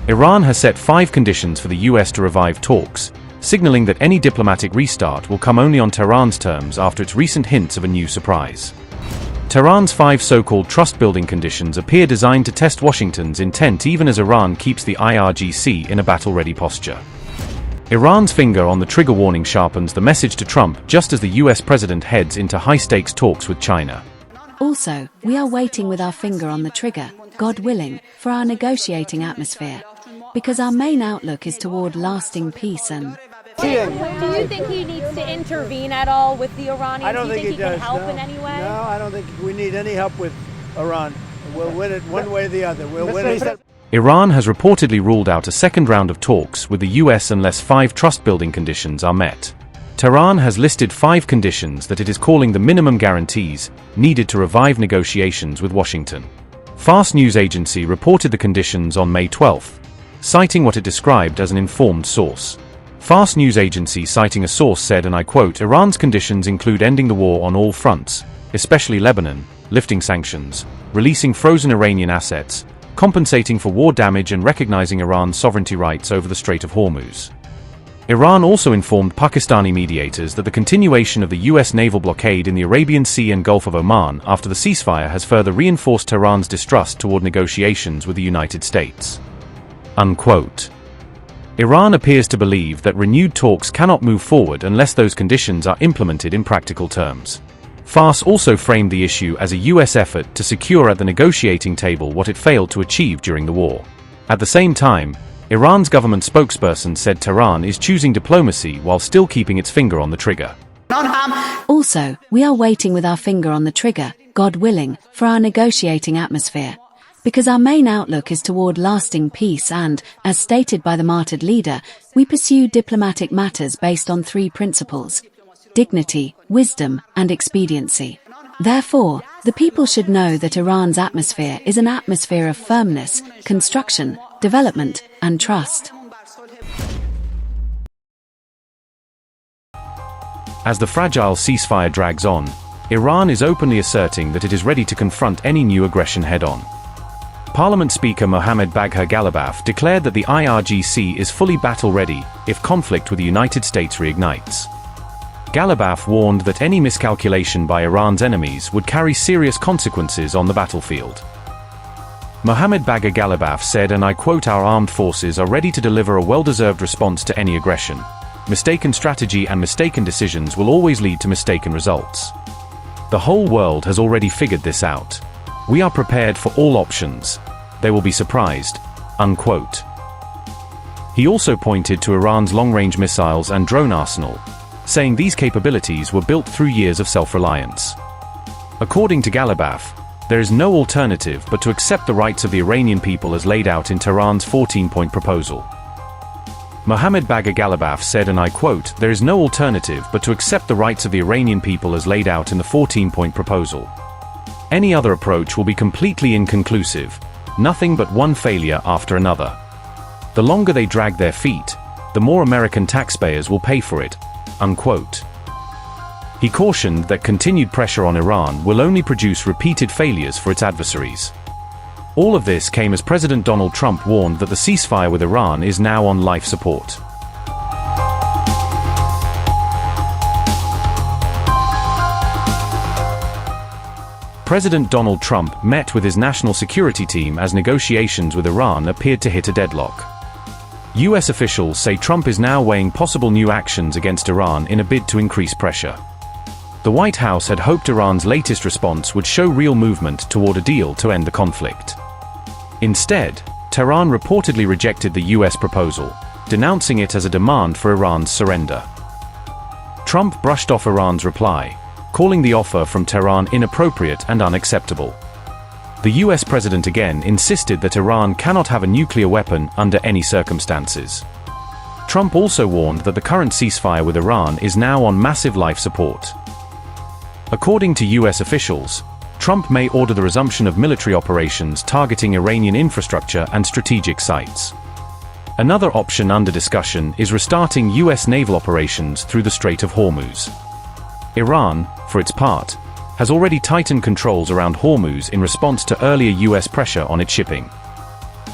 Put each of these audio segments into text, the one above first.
Iran has set 5 conditions for the US to revive talks, signaling that any diplomatic restart will come only on Tehran's terms after its recent hints of a new surprise. Tehran's 5 so-called trust-building conditions appear designed to test Washington's intent even as Iran keeps the IRGC in a battle-ready posture. Iran's finger on the trigger warning sharpens the message to Trump just as the US president heads into high-stakes talks with China. Also, we are waiting with our finger on the trigger, God willing, for our negotiating atmosphere, because our main outlook is toward lasting peace and... Do you think he needs to intervene at all with the Iranians? I don't think he can help in any way? No, I don't think we need any help with Iran. We'll win it one way or the other. We'll win it. Iran has reportedly ruled out a second round of talks with the US unless 5 trust-building conditions are met. Tehran has listed 5 conditions that it is calling the minimum guarantees needed to revive negotiations with Washington. Fast News Agency reported the conditions on May 12, citing what it described as an informed source. Fast News Agency citing a source said, and I quote, "Iran's conditions include ending the war on all fronts, especially Lebanon, lifting sanctions, releasing frozen Iranian assets, compensating for war damage and recognizing Iran's sovereignty rights over the Strait of Hormuz." Iran also informed Pakistani mediators that the continuation of the US naval blockade in the Arabian Sea and Gulf of Oman after the ceasefire has further reinforced Tehran's distrust toward negotiations with the United States. Unquote. Iran appears to believe that renewed talks cannot move forward unless those conditions are implemented in practical terms. Fars also framed the issue as a US effort to secure at the negotiating table what it failed to achieve during the war. At the same time, Iran's government spokesperson said Tehran is choosing diplomacy while still keeping its finger on the trigger. Also, we are waiting with our finger on the trigger, God willing, for our negotiating atmosphere, because our main outlook is toward lasting peace and, as stated by the martyred leader, we pursue diplomatic matters based on 3 principles: dignity, wisdom, and expediency. Therefore, the people should know that Iran's atmosphere is an atmosphere of firmness, construction, development, and trust. As the fragile ceasefire drags on, Iran is openly asserting that it is ready to confront any new aggression head-on. Parliament Speaker Mohammad Bagher Ghalibaf declared that the IRGC is fully battle-ready if conflict with the United States reignites. Ghalibaf warned that any miscalculation by Iran's enemies would carry serious consequences on the battlefield. Mohammad Bagher Ghalibaf said, and I quote, "Our armed forces are ready to deliver a well-deserved response to any aggression. Mistaken strategy and mistaken decisions will always lead to mistaken results. The whole world has already figured this out. We are prepared for all options. They will be surprised." Unquote. He also pointed to Iran's long-range missiles and drone arsenal, saying these capabilities were built through years of self-reliance. According to Ghalibaf, there is no alternative but to accept the rights of the Iranian people as laid out in Tehran's 14-point proposal. Mohammad Bagher Ghalibaf said, and I quote, "There is no alternative but to accept the rights of the Iranian people as laid out in the 14-point proposal. Any other approach will be completely inconclusive, nothing but one failure after another. The longer they drag their feet, the more American taxpayers will pay for it." Unquote. He cautioned that continued pressure on Iran will only produce repeated failures for its adversaries. All of this came as President Donald Trump warned that the ceasefire with Iran is now on life support. President Donald Trump met with his national security team as negotiations with Iran appeared to hit a deadlock. US officials say Trump is now weighing possible new actions against Iran in a bid to increase pressure. The White House had hoped Iran's latest response would show real movement toward a deal to end the conflict. Instead, Tehran reportedly rejected the US proposal, denouncing it as a demand for Iran's surrender. Trump brushed off Iran's reply, calling the offer from Tehran inappropriate and unacceptable. The US president again insisted that Iran cannot have a nuclear weapon under any circumstances. Trump also warned that the current ceasefire with Iran is now on massive life support. According to US officials, Trump may order the resumption of military operations targeting Iranian infrastructure and strategic sites. Another option under discussion is restarting US naval operations through the Strait of Hormuz. Iran, for its part, has already tightened controls around Hormuz in response to earlier US pressure on its shipping.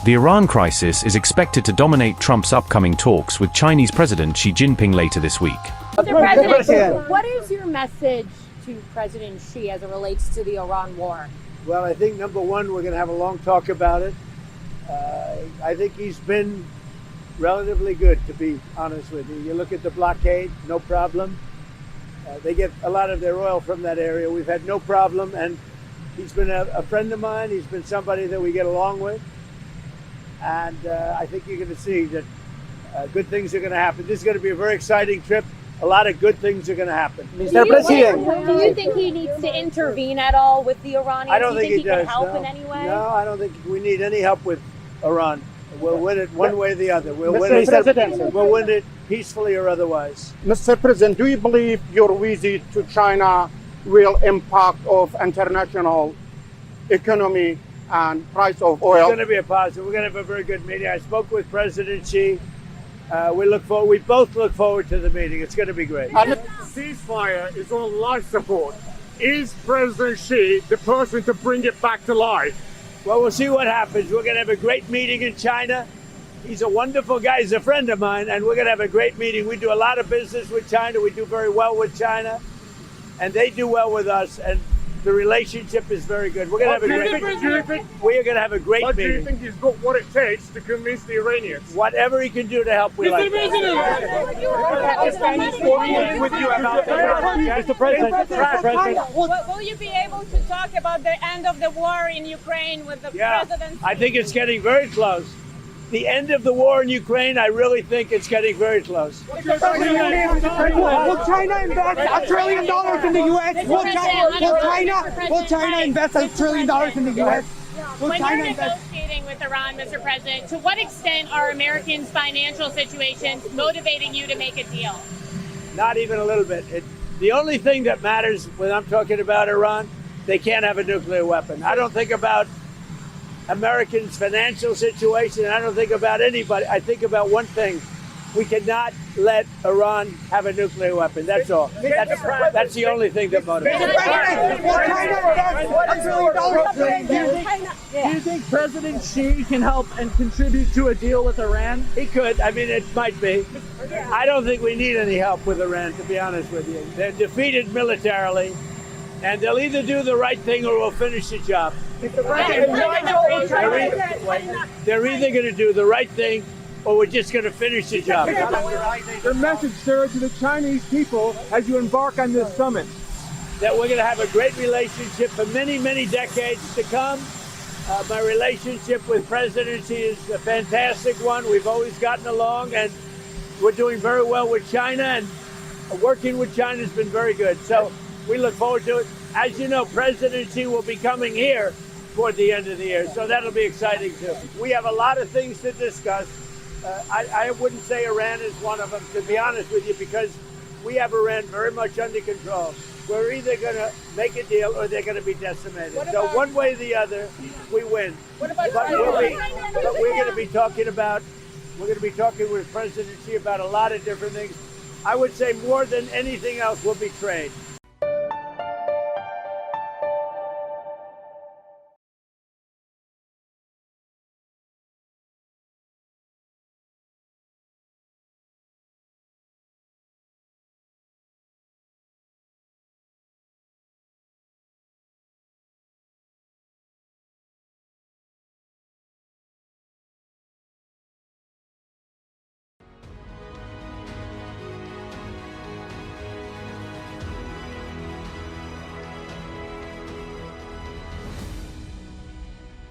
The Iran crisis is expected to dominate Trump's upcoming talks with Chinese President Xi Jinping later this week. Mr. President, what is your message to President Xi as it relates to the Iran war? Well, I think number one, we're going to have a long talk about it. I think he's been relatively good, to be honest with you. You look at the blockade, no problem. They get a lot of their oil from that area. We've had no problem, and he's been a friend of mine. He's been somebody that we get along with. And I think you're going to see that good things are going to happen. This is going to be a very exciting trip. A lot of good things are going to happen. Mr. President, do you think he needs to intervene at all with the Iranians? I don't think he can does. help in any way? No, I don't think we need any help with Iran. We'll win it one way or the other. We'll win it peacefully or otherwise. Mr. President, do you believe your visit to China will impact of international economy and price of oil? It's going to be a positive. We're going to have a very good meeting. I spoke with President Xi. We both look forward to the meeting. It's going to be great. Ceasefire is on life support. Is President Xi the person to bring it back to life? Well, we'll see what happens. We're going to have a great meeting in China. He's a wonderful guy. He's a friend of mine, and we're going to have a great meeting. We do a lot of business with China. We do very well with China, and they do well with us, and the relationship is very good. We're going to have a great meeting. We are going to have a great meeting. Do you think he's got what it takes to convince the Iranians? Whatever he can do to help, we like that. Mr. President, Will you be able to talk about the end of the war in Ukraine with the president? I think it's getting very close. The end of the war in Ukraine, I really think it's getting very close. Will China invest $1 trillion in the U.S.? Will China invest $1 trillion in the U.S.? When you're negotiating with Iran, Mr. President, to what extent are Americans' financial situations motivating you to make a deal? Not even a little bit. The only thing that matters when I'm talking about Iran, they can't have a nuclear weapon. I don't think about Americans' financial situation. I don't think about anybody. I think about one thing. We cannot let Iran have a nuclear weapon. That's all. That's the only thing that motivates. Do you think President Xi can help and contribute to a deal with Iran? He could. I mean, it might be. I don't think we need any help with Iran, to be honest with you. They're defeated militarily, and they'll either do the right thing or we'll finish the job. They're either going to do the right thing or we're just going to finish the job. The message, sir, to the Chinese people as you embark on this summit. That we're going to have a great relationship for many, many decades to come. My relationship with President Xi is a fantastic one. We've always gotten along, and we're doing very well with China, and working with China has been very good. So we look forward to it. As you know, President Xi will be coming here toward the end of the year, so that'll be exciting too. We have a lot of things to discuss. I wouldn't say Iran is one of them, to be honest with you, because we have Iran very much under control. We're either going to make a deal or they're going to be decimated. So one way or the other, we win. But we're going to be talking with President Xi about a lot of different things. I would say more than anything else will be trade.